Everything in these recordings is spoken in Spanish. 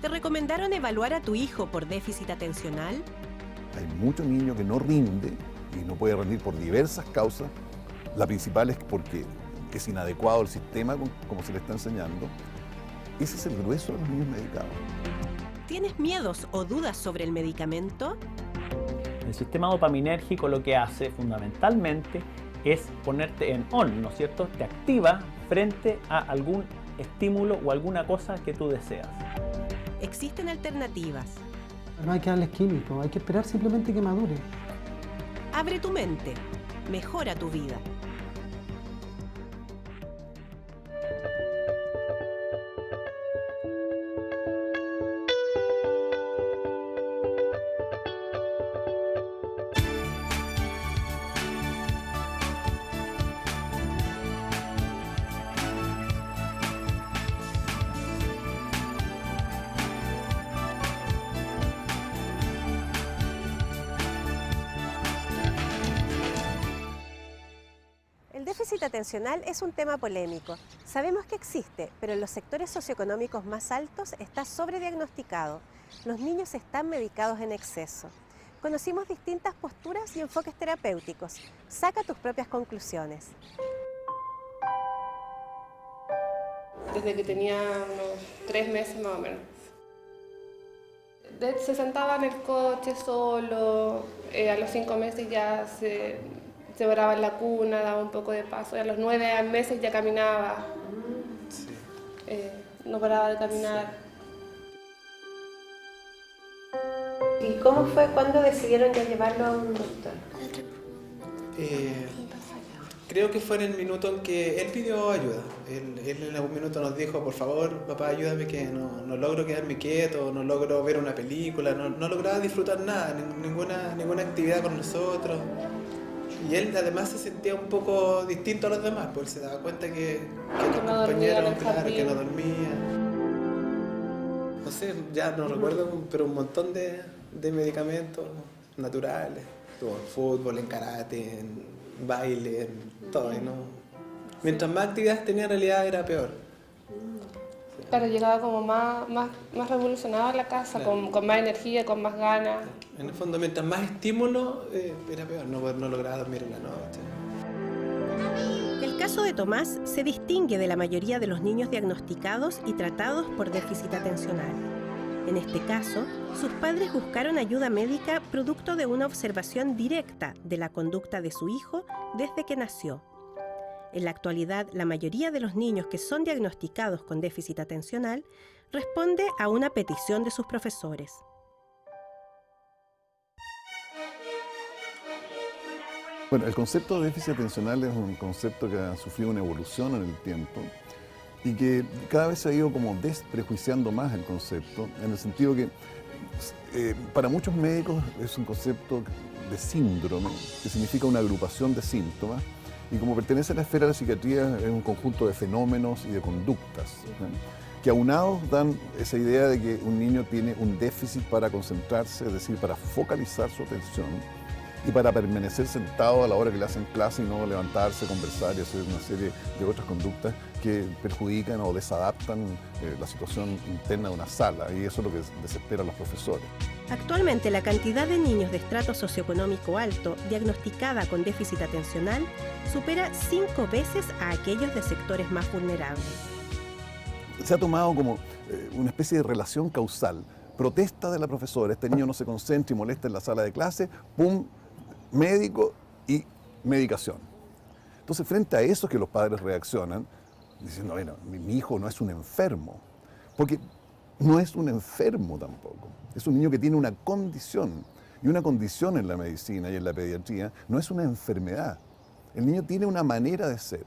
¿Te recomendaron evaluar a tu hijo por déficit atencional? Hay muchos niños que no rinde y no puede rendir por diversas causas. La principal es porque es inadecuado el sistema como se le está enseñando. Ese es el grueso de los niños medicados. ¿Tienes miedos o dudas sobre el medicamento? El sistema dopaminérgico lo que hace fundamentalmente es ponerte en on, ¿no es cierto? Te activa frente a algún estímulo o alguna cosa que tú deseas. Existen alternativas. No hay que darles químicos, hay que esperar simplemente que madure. Abre tu mente, mejora tu vida. El déficit atencional es un tema polémico. Sabemos que existe, pero en los sectores socioeconómicos más altos está sobrediagnosticado. Los niños están medicados en exceso. Conocimos distintas posturas y enfoques terapéuticos. Saca tus propias conclusiones. Desde que tenía unos 3 meses más o menos. Se sentaba en el coche solo, a los 5 meses ya se paraba en la cuna, daba un poco de paso, y a los 9 meses ya caminaba, no paraba de caminar. ¿Y cómo fue cuando decidieron ya llevarlo a un doctor? Creo que fue en el minuto en que él pidió ayuda. Él en algún minuto nos dijo, por favor, papá, ayúdame que no logro quedarme quieto, no logro ver una película, no lograba disfrutar nada, ninguna actividad con nosotros. Y él además se sentía un poco distinto a los demás, porque se daba cuenta que los no compañeros, dormía, claro, que no dormía. No sé, ya no recuerdo, pero un montón de medicamentos naturales. Todo en fútbol, en karate, en baile, en todo. Y no. Mientras más actividades tenía en realidad era peor. Claro, llegaba como más revolucionado a la casa, claro. con más energía, con más ganas. En el fondo, mientras más estímulo, era peor, no lograba dormir en la noche. El caso de Tomás se distingue de la mayoría de los niños diagnosticados y tratados por déficit atencional. En este caso, sus padres buscaron ayuda médica producto de una observación directa de la conducta de su hijo desde que nació. En la actualidad, la mayoría de los niños que son diagnosticados con déficit atencional responde a una petición de sus profesores. Bueno, el concepto de déficit atencional es un concepto que ha sufrido una evolución en el tiempo y que cada vez se ha ido como desprejuiciando más el concepto, en el sentido que para muchos médicos es un concepto de síndrome, que significa una agrupación de síntomas, y como pertenece a la esfera de la psiquiatría es un conjunto de fenómenos y de conductas, que aunados dan esa idea de que un niño tiene un déficit para concentrarse, es decir, para focalizar su atención y para permanecer sentado a la hora que le hacen clase y no levantarse, conversar y hacer una serie de otras conductas que perjudican o desadaptan la situación interna de una sala, y eso es lo que desespera a los profesores. Actualmente, la cantidad de niños de estrato socioeconómico alto diagnosticada con déficit atencional supera 5 veces a aquellos de sectores más vulnerables. Se ha tomado como una especie de relación causal. Protesta de la profesora, este niño no se concentra y molesta en la sala de clase, ¡pum!, médico y medicación. Entonces, frente a eso es que los padres reaccionan diciendo, bueno, mi hijo no es un enfermo, porque no es un enfermo tampoco. Es un niño que tiene una condición, y una condición en la medicina y en la pediatría no es una enfermedad. El niño tiene una manera de ser.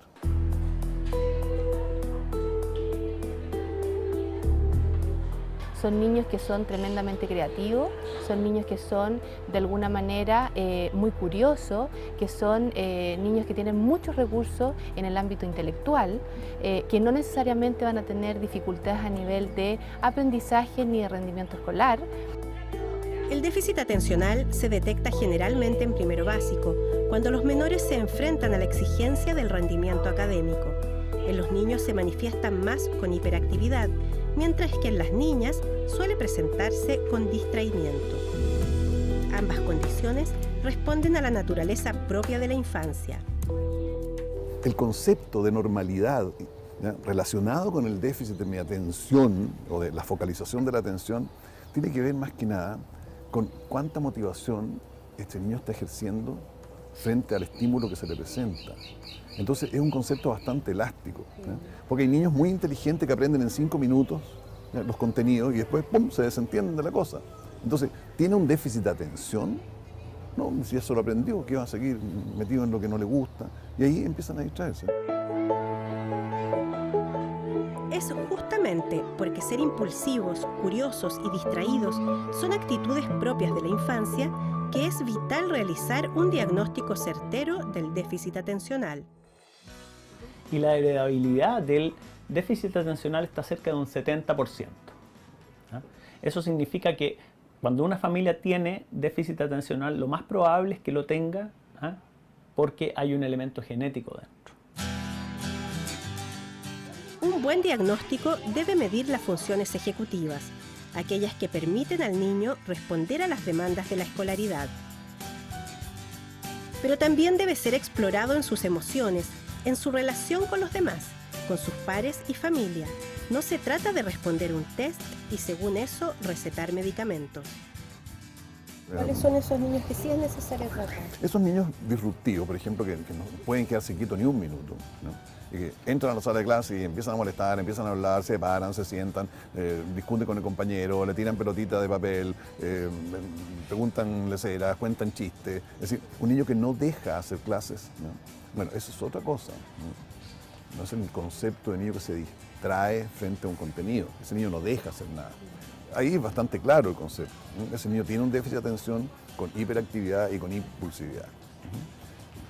Son niños que son tremendamente creativos, son niños que son de alguna manera muy curiosos, que son niños que tienen muchos recursos en el ámbito intelectual, que no necesariamente van a tener dificultades a nivel de aprendizaje ni de rendimiento escolar. El déficit atencional se detecta generalmente en primero básico, cuando los menores se enfrentan a la exigencia del rendimiento académico. En los niños se manifiestan más con hiperactividad, mientras que en las niñas suele presentarse con distraimiento. Ambas condiciones responden a la naturaleza propia de la infancia. El concepto de normalidad, ¿ya?, relacionado con el déficit de mi atención o de la focalización de la atención, tiene que ver más que nada con cuánta motivación este niño está ejerciendo frente al estímulo que se le presenta. Entonces es un concepto bastante elástico, ¿ya?, porque hay niños muy inteligentes que aprenden en 5 minutos, ¿ya?, los contenidos y después ¡pum!, se desentienden de la cosa. Entonces, ¿tiene un déficit de atención? No, si eso lo aprendió, que va a seguir metido en lo que no le gusta, y ahí empiezan a distraerse. Es justamente porque ser impulsivos, curiosos y distraídos son actitudes propias de la infancia que es vital realizar un diagnóstico certero del déficit atencional. Y la heredabilidad del déficit atencional está cerca de un 70%. ¿Ah? Eso significa que cuando una familia tiene déficit atencional, lo más probable es que lo tenga, ¿ah?, porque hay un elemento genético dentro. Un buen diagnóstico debe medir las funciones ejecutivas, aquellas que permiten al niño responder a las demandas de la escolaridad. Pero también debe ser explorado en sus emociones, en su relación con los demás, con sus pares y familia. No se trata de responder un test y según eso recetar medicamentos. ¿Cuáles son esos niños que sí es necesario tratar? Esos niños disruptivos, por ejemplo, que no pueden quedarse quietos ni un minuto, ¿no?, y que entran a la sala de clase y empiezan a molestar, empiezan a hablar, se paran, se sientan, discuten con el compañero, le tiran pelotitas de papel, preguntan leceras, cuentan chistes. Es decir, un niño que no deja hacer clases, ¿no? Bueno, eso es otra cosa, ¿no? No es el concepto de niño que se distrae frente a un contenido. Ese niño no deja hacer nada. Ahí es bastante claro el concepto, ¿no? Ese niño tiene un déficit de atención con hiperactividad y con impulsividad.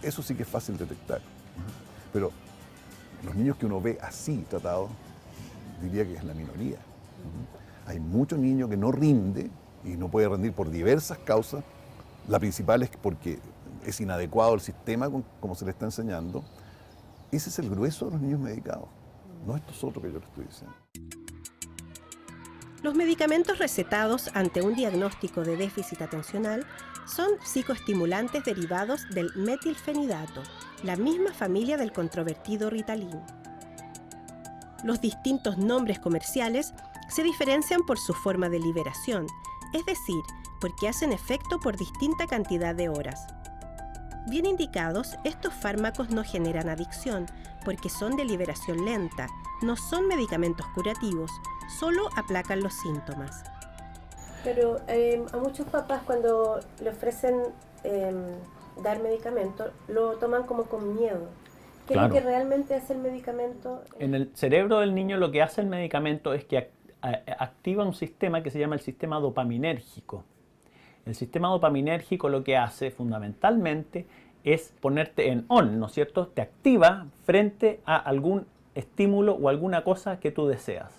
Eso sí que es fácil detectar. Pero los niños que uno ve así tratados, diría que es la minoría. Hay muchos niños que no rinde y no puede rendir por diversas causas. La principal es porque es inadecuado el sistema como se le está enseñando. Ese es el grueso de los niños medicados, no estos otros que yo les estoy diciendo. Los medicamentos recetados ante un diagnóstico de déficit atencional son psicoestimulantes derivados del metilfenidato, la misma familia del controvertido Ritalin. Los distintos nombres comerciales se diferencian por su forma de liberación, es decir, porque hacen efecto por distinta cantidad de horas. Bien indicados, estos fármacos no generan adicción porque son de liberación lenta, no son medicamentos curativos, solo aplacan los síntomas. Pero a muchos papás cuando le ofrecen dar medicamento, lo toman como con miedo. ¿Qué Claro. es lo que realmente hace el medicamento? En el cerebro del niño lo que hace el medicamento es que activa un sistema que se llama el sistema dopaminérgico. El sistema dopaminérgico lo que hace fundamentalmente es ponerte en on, ¿no es cierto? Te activa frente a algún estímulo o alguna cosa que tú deseas.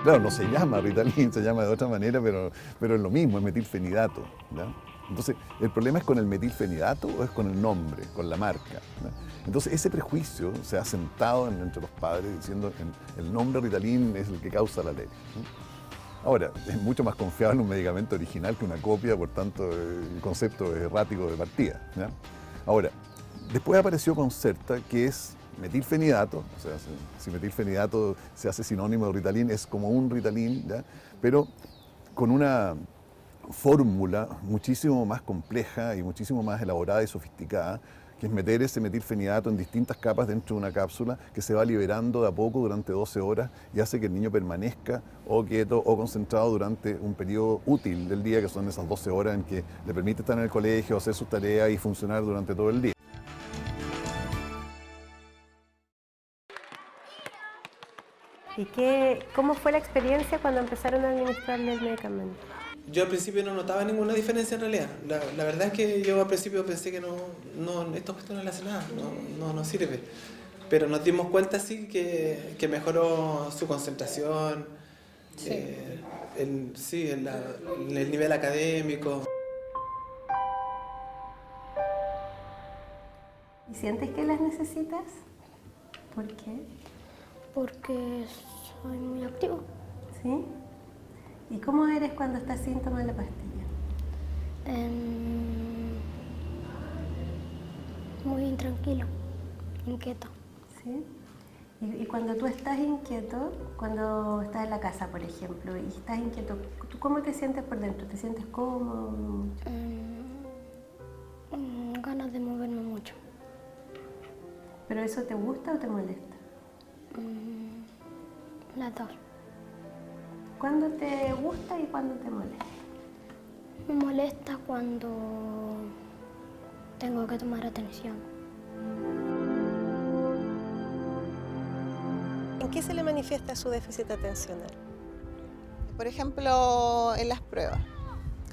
Claro, no se llama Ritalin, se llama de otra manera, pero es lo mismo, es metilfenidato, ¿no? Entonces, ¿el problema es con el metilfenidato o es con el nombre, con la marca, ¿no? Entonces, ese prejuicio se ha sentado entre los padres diciendo que el nombre Ritalin es el que causa la alergia, ¿no? Ahora, es mucho más confiable en un medicamento original que una copia, por tanto, el concepto es errático de partida, ¿no? Ahora, después apareció Concerta, que es metilfenidato, o sea, si metilfenidato se hace sinónimo de Ritalin, es como un Ritalin, ¿ya?, pero con una fórmula muchísimo más compleja y muchísimo más elaborada y sofisticada, que es meter ese metilfenidato en distintas capas dentro de una cápsula que se va liberando de a poco durante 12 horas y hace que el niño permanezca o quieto o concentrado durante un periodo útil del día, que son esas 12 horas en que le permite estar en el colegio, hacer sus tareas y funcionar durante todo el día. ¿Y cómo fue la experiencia cuando empezaron a administrarle el medicamento? Yo al principio no notaba ninguna diferencia en realidad. La verdad es que yo al principio pensé que esta cuestión no le hace nada, no sirve. Pero nos dimos cuenta sí que mejoró su concentración, Sí. el nivel académico. ¿Y sientes que las necesitas? ¿Por qué? Porque soy muy activo. ¿Sí? ¿Y cómo eres cuando estás sin tomar la pastilla? Muy intranquilo, inquieto. ¿Sí? Y cuando tú estás inquieto, cuando estás en la casa, por ejemplo, y estás inquieto, ¿tú cómo te sientes por dentro? ¿Te sientes cómodo? Ganas de moverme mucho. ¿Pero eso te gusta o te molesta? Las dos. ¿Cuándo te gusta y cuándo te molesta? Me molesta cuando tengo que tomar atención. ¿En qué se le manifiesta su déficit atencional? Por ejemplo, en las pruebas,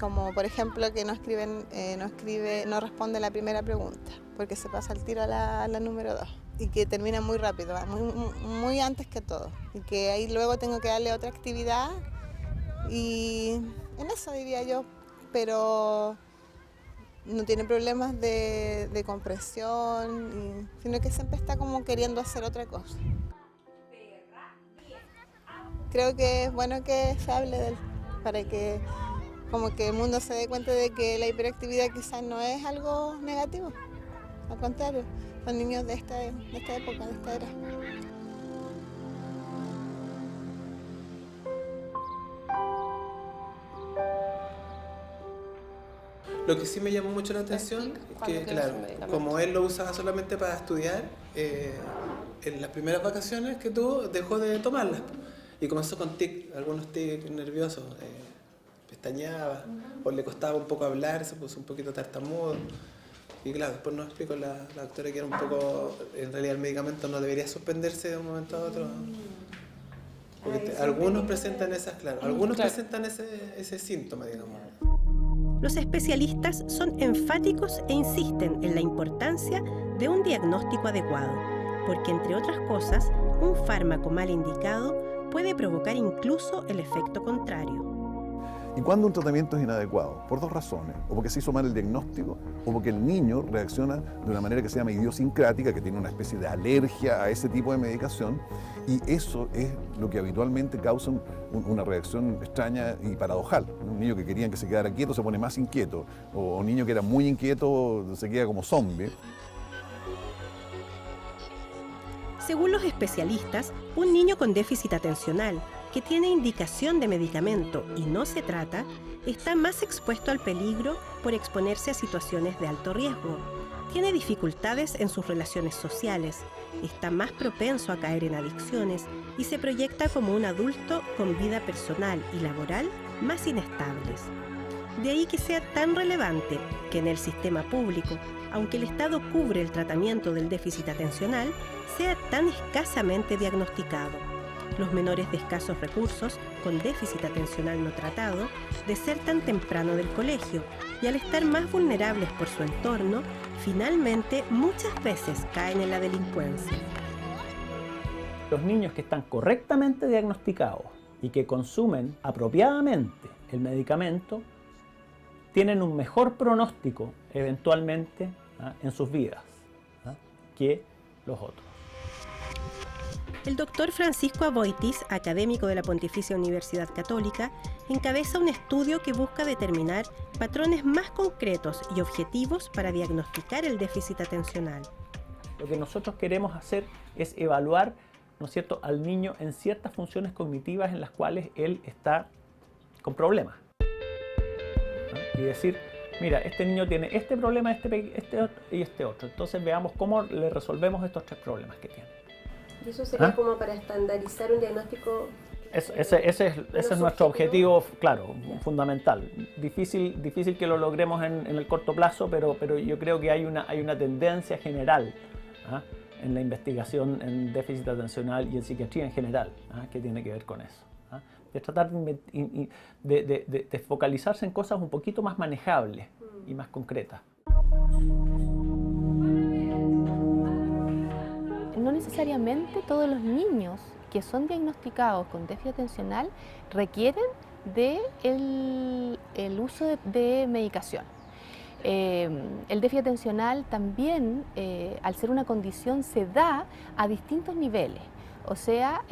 como por ejemplo que no responde la primera pregunta, porque se pasa al tiro a la número 2 y que termina muy rápido, muy antes que todo, y que ahí luego tengo que darle otra actividad y en eso diría yo, pero no tiene problemas de comprensión, sino que siempre está como queriendo hacer otra cosa. Creo que es bueno que se hable de él, para que como que el mundo se dé cuenta de que la hiperactividad quizás no es algo negativo, al contrario, son niños de esta época, de esta era. Lo que sí me llamó mucho la atención es que, claro, como él lo usaba solamente para estudiar, en las primeras vacaciones que tuvo dejó de tomarlas y comenzó con algunos tics nerviosos, pestañeaba o le costaba un poco hablar, se puso un poquito tartamudo y claro, después nos explicó la doctora que era un poco, en realidad el medicamento no debería suspenderse de un momento a otro. Porque algunos presentan presentan ese síntoma, digamos. Los especialistas son enfáticos e insisten en la importancia de un diagnóstico adecuado, porque entre otras cosas, un fármaco mal indicado puede provocar incluso el efecto contrario. ¿Y cuándo un tratamiento es inadecuado? Por dos razones, o porque se hizo mal el diagnóstico, o porque el niño reacciona de una manera que se llama idiosincrática, que tiene una especie de alergia a ese tipo de medicación, y eso es lo que habitualmente causa una reacción extraña y paradojal. Un niño que querían que se quedara quieto se pone más inquieto, o un niño que era muy inquieto se queda como zombie. Según los especialistas, un niño con déficit atencional que tiene indicación de medicamento y no se trata, está más expuesto al peligro por exponerse a situaciones de alto riesgo. Tiene dificultades en sus relaciones sociales, está más propenso a caer en adicciones y se proyecta como un adulto con vida personal y laboral más inestables. De ahí que sea tan relevante que en el sistema público, aunque el Estado cubre el tratamiento del déficit atencional, sea tan escasamente diagnosticado. Los menores de escasos recursos, con déficit atencional no tratado, desertan temprano del colegio y al estar más vulnerables por su entorno, finalmente muchas veces caen en la delincuencia. Los niños que están correctamente diagnosticados y que consumen apropiadamente el medicamento tienen un mejor pronóstico eventualmente en sus vidas que los otros. El doctor Francisco Aboitis, académico de la Pontificia Universidad Católica, encabeza un estudio que busca determinar patrones más concretos y objetivos para diagnosticar el déficit atencional. Lo que nosotros queremos hacer es evaluar, ¿no es cierto?, al niño en ciertas funciones cognitivas en las cuales él está con problemas. Y decir, mira, este niño tiene este problema, este y este otro. Entonces veamos cómo le resolvemos estos tres problemas que tiene. ¿Y eso sería como para estandarizar un diagnóstico? Ese es nuestro objetivo, claro, fundamental. Difícil que lo logremos en el corto plazo, pero yo creo que hay una tendencia general en la investigación en déficit atencional y en psiquiatría en general, que tiene que ver con eso. De tratar de focalizarse en cosas un poquito más manejables y más concretas. No necesariamente todos los niños que son diagnosticados con déficit atencional requieren el uso de medicación. El déficit atencional también, al ser una condición, se da a distintos niveles. O sea,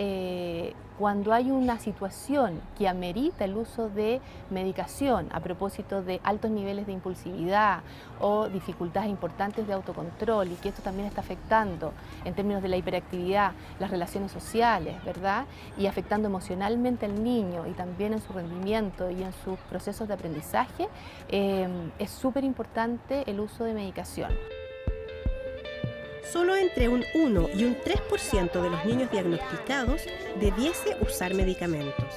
cuando hay una situación que amerita el uso de medicación a propósito de altos niveles de impulsividad o dificultades importantes de autocontrol, y que esto también está afectando en términos de la hiperactividad las relaciones sociales, ¿verdad? Y afectando emocionalmente al niño y también en su rendimiento y en sus procesos de aprendizaje, es súper importante el uso de medicación. Solo entre un 1 y un 3% de los niños diagnosticados debiese usar medicamentos.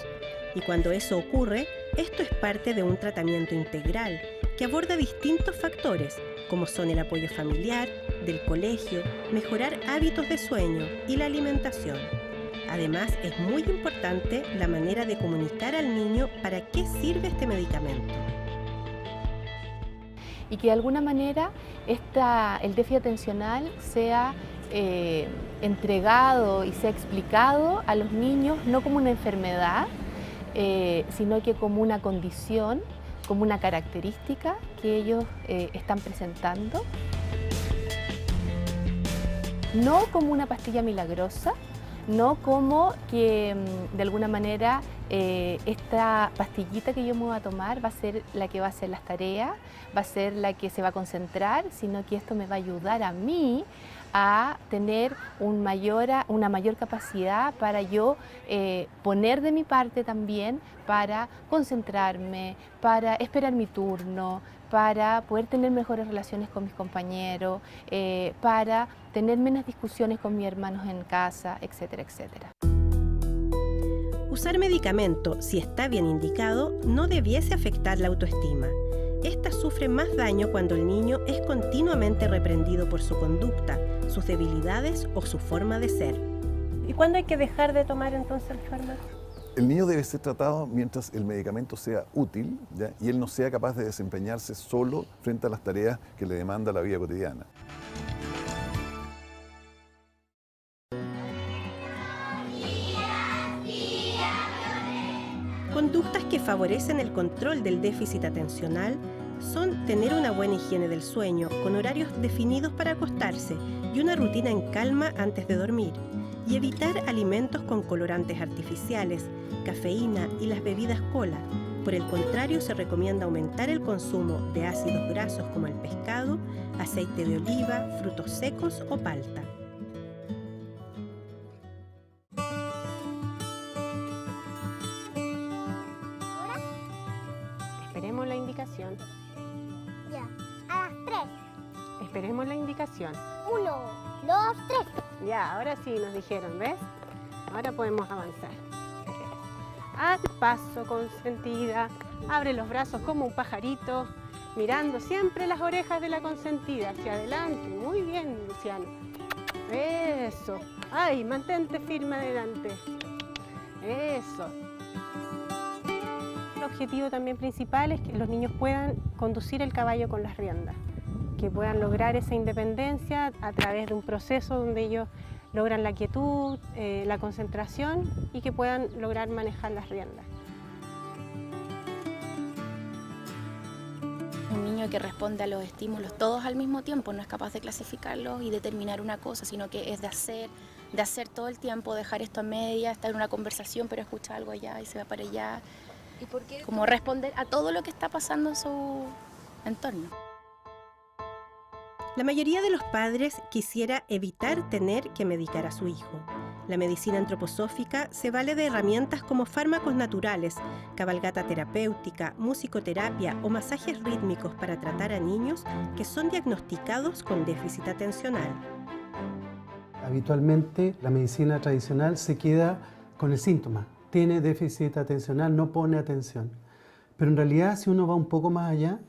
Y cuando eso ocurre, esto es parte de un tratamiento integral que aborda distintos factores, como son el apoyo familiar, del colegio, mejorar hábitos de sueño y la alimentación. Además, es muy importante la manera de comunicar al niño para qué sirve este medicamento. Y que de alguna manera el déficit atencional sea entregado y sea explicado a los niños no como una enfermedad, sino que como una condición, como una característica que ellos están presentando. No como una pastilla milagrosa, no como que de alguna manera esta pastillita que yo me voy a tomar va a ser la que va a hacer las tareas, va a ser la que se va a concentrar, sino que esto me va a ayudar a mí a tener una mayor capacidad para yo poner de mi parte también para concentrarme, para esperar mi turno, para poder tener mejores relaciones con mis compañeros, para tener menos discusiones con mis hermanos en casa, etcétera, etcétera. Usar medicamento, si está bien indicado, no debiese afectar la autoestima. Esta sufre más daño cuando el niño es continuamente reprendido por su conducta, sus debilidades o su forma de ser. ¿Y cuándo hay que dejar de tomar entonces el fármaco? El niño debe ser tratado mientras el medicamento sea útil, ¿ya? Y él no sea capaz de desempeñarse solo frente a las tareas que le demanda la vida cotidiana. Conductas que favorecen el control del déficit atencional son tener una buena higiene del sueño, con horarios definidos para acostarse y una rutina en calma antes de dormir, y evitar alimentos con colorantes artificiales, cafeína y las bebidas cola. Por el contrario, se recomienda aumentar el consumo de ácidos grasos como el pescado, aceite de oliva, frutos secos o palta. Esperemos la indicación. Ya, a las 3. Esperemos la indicación. 1, 2, 3. Ya, ahora sí nos dijeron, ¿ves? Ahora podemos avanzar. Haz paso, consentida. Abre los brazos como un pajarito, mirando siempre las orejas de la consentida hacia adelante. Muy bien, Luciano. Eso. Ay, mantente firme adelante. Eso. El objetivo también principal es que los niños puedan conducir el caballo con las riendas, que puedan lograr esa independencia a través de un proceso donde ellos logran la quietud, la concentración y que puedan lograr manejar las riendas. Un niño que responde a los estímulos todos al mismo tiempo, no es capaz de clasificarlos y determinar una cosa, sino que es de hacer todo el tiempo, dejar esto a media, estar en una conversación pero escucha algo allá y se va para allá. ¿Y por qué? Como responder a todo lo que está pasando en su entorno. La mayoría de los padres quisiera evitar tener que medicar a su hijo. La medicina antroposófica se vale de herramientas como fármacos naturales, cabalgata terapéutica, musicoterapia o masajes rítmicos para tratar a niños que son diagnosticados con déficit atencional. Habitualmente la medicina tradicional se queda con el síntoma. Tiene déficit atencional, no pone atención. Pero en realidad, si uno va un poco más allá,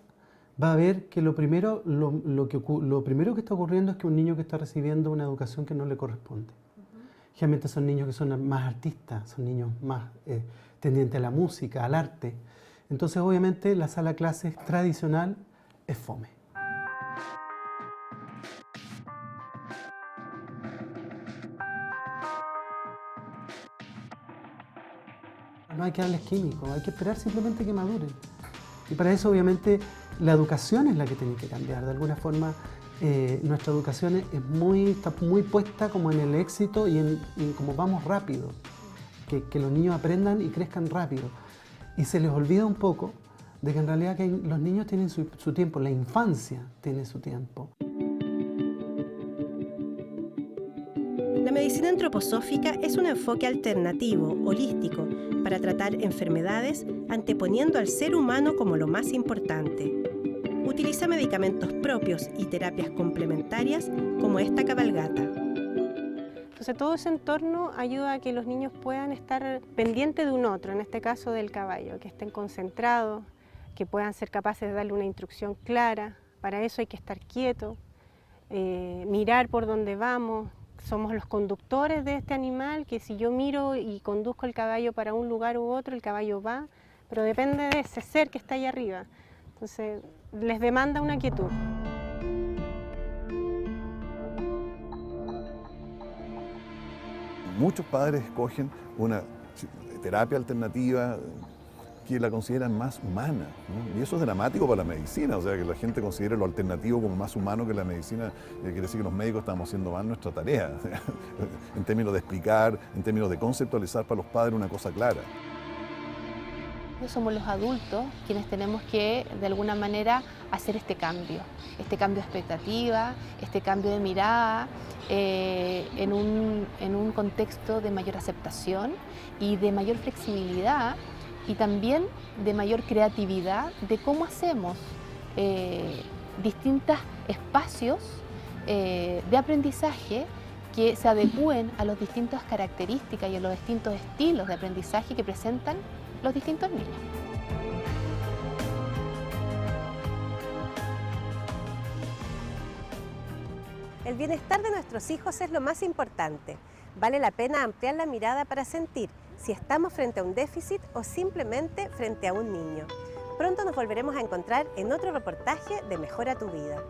va a ver que lo primero que está ocurriendo es que un niño que está recibiendo una educación que no le corresponde. Generalmente son niños que son más artistas, son niños más tendientes a la música, al arte. Entonces, obviamente, la sala de clases tradicional es fome. No hay que darles químicos, hay que esperar simplemente que maduren. Y para eso, obviamente, La educación es la que tiene que cambiar. De alguna forma, nuestra educación está muy puesta como en el éxito y en cómo vamos rápido. Que los niños aprendan y crezcan rápido. Y se les olvida un poco de que en realidad los niños tienen su tiempo, la infancia tiene su tiempo. La medicina antroposófica es un enfoque alternativo, holístico, para tratar enfermedades anteponiendo al ser humano como lo más importante. Utiliza medicamentos propios y terapias complementarias como esta cabalgata. Entonces todo ese entorno ayuda a que los niños puedan estar pendientes de un otro, en este caso del caballo, que estén concentrados, que puedan ser capaces de darle una instrucción clara. Para eso hay que estar quieto, mirar por dónde vamos. Somos los conductores de este animal, que si yo miro y conduzco el caballo para un lugar u otro, el caballo va, pero depende de ese ser que está ahí arriba. Entonces les demanda una quietud. Muchos padres escogen una terapia alternativa que la consideran más humana, ¿no? Y eso es dramático para la medicina, o sea, que la gente considere lo alternativo como más humano que la medicina, quiere decir que los médicos estamos haciendo mal nuestra tarea, en términos de explicar, en términos de conceptualizar para los padres una cosa clara. Somos los adultos quienes tenemos que, de alguna manera, hacer este cambio de expectativa, este cambio de mirada, en un contexto de mayor aceptación y de mayor flexibilidad y también de mayor creatividad de cómo hacemos distintos espacios de aprendizaje que se adecúen a las distintas características y a los distintos estilos de aprendizaje que presentan los distintos niños. El bienestar de nuestros hijos es lo más importante. Vale la pena ampliar la mirada para sentir si estamos frente a un déficit o simplemente frente a un niño. Pronto nos volveremos a encontrar en otro reportaje de Mejora tu Vida.